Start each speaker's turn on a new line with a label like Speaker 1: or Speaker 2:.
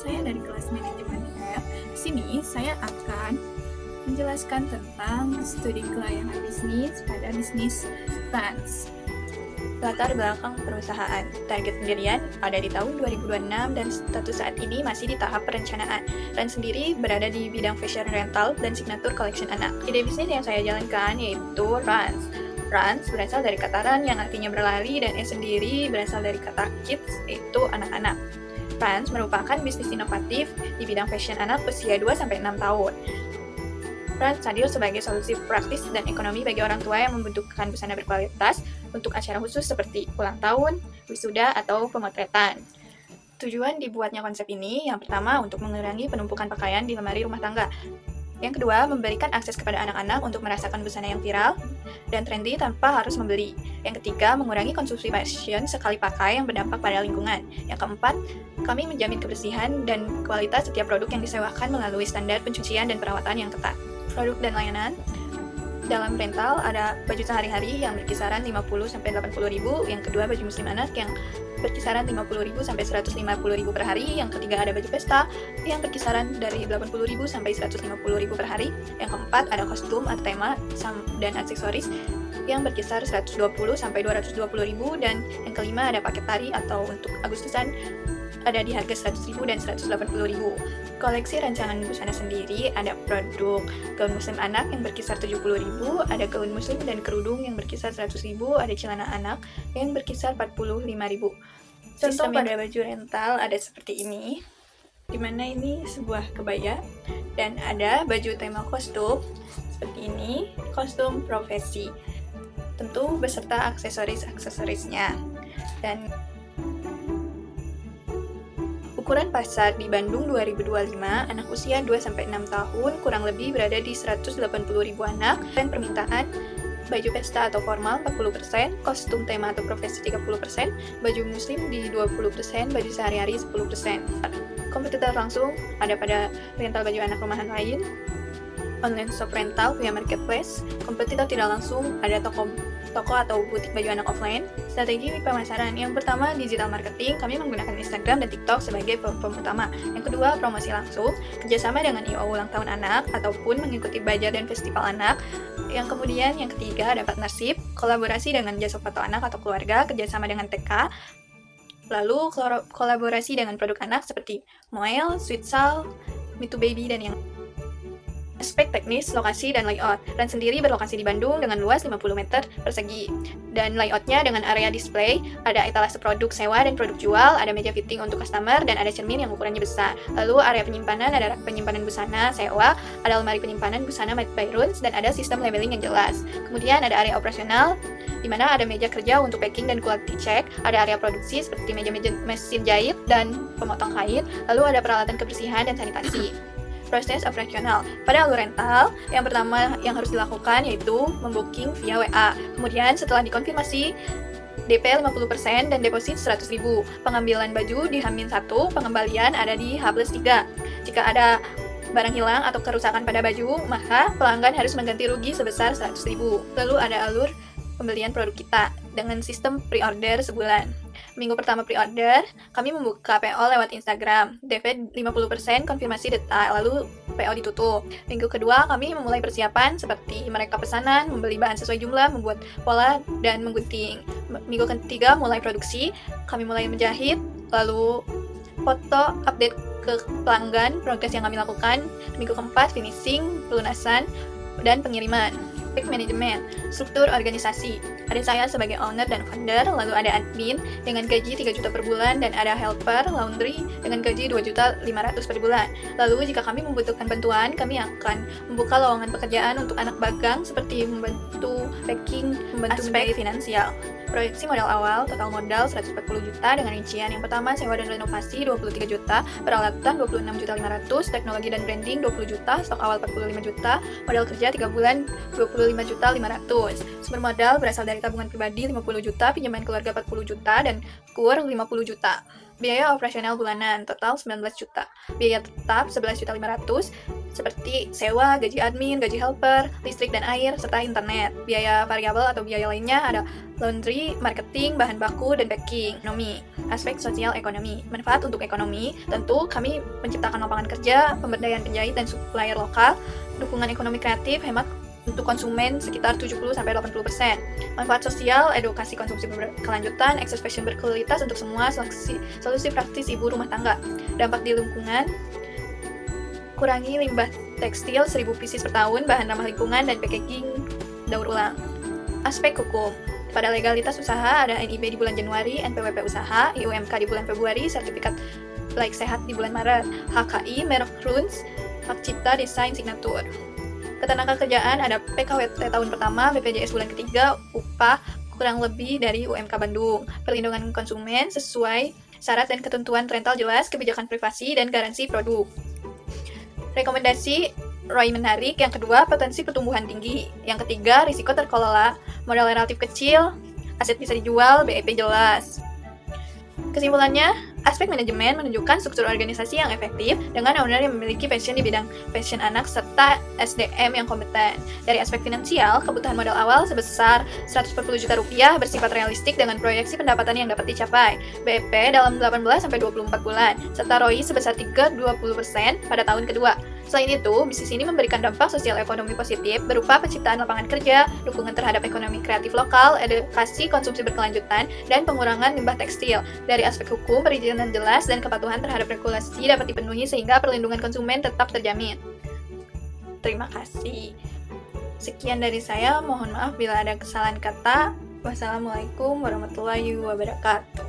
Speaker 1: saya dari kelas manajemen F. Di sini saya akan menjelaskan tentang studi kelayakan bisnis pada bisnis trans.
Speaker 2: Latar belakang perusahaan. Target pendirian ada di tahun 2026 dan status saat ini masih di tahap perencanaan. Trans sendiri berada di bidang fashion rental dan signature collection anak. Ide bisnis yang saya jalankan yaitu Rans. Rans berasal dari kata run yang artinya berlari dan S sendiri berasal dari kata kids yaitu anak-anak. Rans merupakan bisnis inovatif di bidang fashion anak usia 2-6 tahun. Rans hadir sebagai solusi praktis dan ekonomi bagi orang tua yang membutuhkan busana berkualitas untuk acara khusus seperti ulang tahun, wisuda, atau pemotretan. Tujuan dibuatnya konsep ini, yang pertama untuk mengurangi penumpukan pakaian di lemari rumah tangga. Yang kedua, memberikan akses kepada anak-anak untuk merasakan busana yang viral dan trendy tanpa harus membeli. Yang ketiga, mengurangi konsumsi fashion sekali pakai yang berdampak pada lingkungan. Yang keempat, kami menjamin kebersihan dan kualitas setiap produk yang disewakan melalui standar pencucian dan perawatan yang ketat. Produk dan layanan. Dalam rental ada baju sehari-hari yang berkisaran 50-80 ribu, yang kedua baju muslim anak yang berkisaran 50.000 sampai 150.000 per hari, yang ketiga ada baju pesta yang berkisaran dari 80.000 sampai 150.000 per hari, yang keempat ada kostum atau tema dan aksesoris yang berkisar 120 sampai 220.000, dan yang kelima ada paket tari atau untuk Agustusan ada di harga 100.000 dan 180.000. Koleksi rancangan busana sendiri ada produk gaun muslim anak yang berkisar 70.000, ada gaun muslim dan kerudung yang berkisar 100.000, ada celana anak yang berkisar 45.000. Contoh pada baju rental ada seperti ini, dimana ini sebuah kebaya, dan ada baju tema kostum seperti ini, kostum profesi, tentu beserta aksesoris-aksesorisnya. Dan ukuran pasar di Bandung 2025, anak usia 2-6 tahun kurang lebih berada di 180.000 anak, dan permintaan baju pesta atau formal 40%, kostum tema atau profesi 30%, baju muslim di 20%, baju sehari-hari 10%. Kompetitor langsung ada pada rental baju anak rumahan lain, online shop rental via marketplace, kompetitor tidak langsung ada toko atau butik baju anak offline. Strategi pemasaran. Yang pertama, digital marketing. Kami menggunakan Instagram dan TikTok sebagai platform utama. Yang kedua, promosi langsung, kerjasama dengan I.O. ulang tahun anak ataupun mengikuti bazar dan festival anak. Yang kemudian, yang ketiga ada partnership, kolaborasi dengan jasa foto anak atau keluarga, kerjasama dengan TK. Lalu kolaborasi dengan produk anak seperti Moel, Sweetsal, Me2Baby, dan yang aspek teknis, lokasi, dan layout. Rans sendiri berlokasi di Bandung dengan luas 50 meter persegi. Dan layoutnya dengan area display, ada etalase produk sewa dan produk jual, ada meja fitting untuk customer, dan ada cermin yang ukurannya besar. Lalu area penyimpanan, ada penyimpanan busana sewa, ada lemari penyimpanan busana made by Runs, dan ada sistem labeling yang jelas. Kemudian ada area operasional, di mana ada meja kerja untuk packing dan quality check, ada area produksi seperti meja-meja mesin jahit dan pemotong kain, lalu ada peralatan kebersihan dan sanitasi. Proses operasional. Pada alur rental, yang pertama yang harus dilakukan yaitu membooking via WA. Kemudian setelah dikonfirmasi, DP 50% dan deposit 100.000. Pengambilan baju di H-1, pengembalian ada di H+3. Jika ada barang hilang atau kerusakan pada baju, maka pelanggan harus mengganti rugi sebesar 100.000. Lalu ada alur pembelian produk kita dengan sistem pre-order sebulan. Minggu pertama pre-order, kami membuka PO lewat Instagram. DP 50%, konfirmasi detail, lalu PO ditutup. Minggu kedua, kami memulai persiapan seperti mereka pesanan, membeli bahan sesuai jumlah, membuat pola, dan menggunting. Minggu ketiga, mulai produksi. Kami mulai menjahit, lalu foto, update ke pelanggan, progres yang kami lakukan. Minggu keempat, finishing, pelunasan, dan pengiriman. Manajemen, struktur organisasi. Ada saya sebagai owner dan founder, lalu ada admin dengan gaji 3 juta per bulan, dan ada helper, laundry dengan gaji 2.500.000 per bulan. Lalu jika kami membutuhkan bantuan, kami akan membuka lowongan pekerjaan untuk anak magang seperti membantu packing, membantu aspek finansial. Proyeksi modal awal, total modal 140 juta dengan rincian. Yang pertama, sewa dan renovasi 23 juta, peralatan 26.500.000, teknologi dan branding 20 juta, stok awal 45 juta, modal kerja 3 bulan 25.500.000. Sumber modal berasal dari tabungan pribadi 50 juta, pinjaman keluarga 40 juta, dan KUR 50 juta. Biaya operasional bulanan total 19 juta. Biaya tetap 11.500.000. seperti sewa, gaji admin, gaji helper, listrik dan air, serta internet. Biaya variabel atau biaya lainnya ada laundry, marketing, bahan baku, dan packing. Ekonomi, aspek sosial ekonomi. Manfaat untuk ekonomi, tentu kami menciptakan lapangan kerja, pemberdayaan penjahit dan supplier lokal, dukungan ekonomi kreatif, hemat untuk konsumen sekitar 70-80%. Manfaat sosial, edukasi konsumsi berkelanjutan, akses fashion berkualitas untuk semua, solusi praktis ibu rumah tangga. Dampak di lingkungan, kurangi limbah tekstil 1000 pieces per tahun, bahan ramah lingkungan, dan packaging daur ulang. Aspek hukum, pada legalitas usaha ada NIB di bulan Januari, NPWP usaha, IUMK di bulan Februari, sertifikat laik sehat di bulan Maret, HKI, merek Runs, hak cipta, desain, signatur. Ketenagakerjaan ada PKWT tahun pertama, BPJS bulan ketiga, upah kurang lebih dari UMK Bandung. Perlindungan konsumen sesuai syarat dan ketentuan rental jelas, kebijakan privasi, dan garansi produk. Rekomendasi ROI menarik. Yang kedua, potensi pertumbuhan tinggi. Yang ketiga, risiko terkelola, modal relatif kecil, aset bisa dijual, BEP jelas. Kesimpulannya, aspek manajemen menunjukkan struktur organisasi yang efektif dengan owner yang memiliki passion di bidang fashion anak serta SDM yang kompeten. Dari aspek finansial, kebutuhan modal awal sebesar 140 juta rupiah bersifat realistik dengan proyeksi pendapatan yang dapat dicapai. BEP dalam 18-24 bulan, serta ROI sebesar 3-20% pada tahun kedua. Selain itu, bisnis ini memberikan dampak sosial ekonomi positif berupa penciptaan lapangan kerja, dukungan terhadap ekonomi kreatif lokal, edukasi konsumsi berkelanjutan, dan pengurangan limbah tekstil. Dari aspek hukum, perizinan jelas dan kepatuhan terhadap regulasi dapat dipenuhi sehingga perlindungan konsumen tetap terjamin. Terima kasih. Sekian dari saya, mohon maaf bila ada kesalahan kata. Wassalamualaikum warahmatullahi wabarakatuh.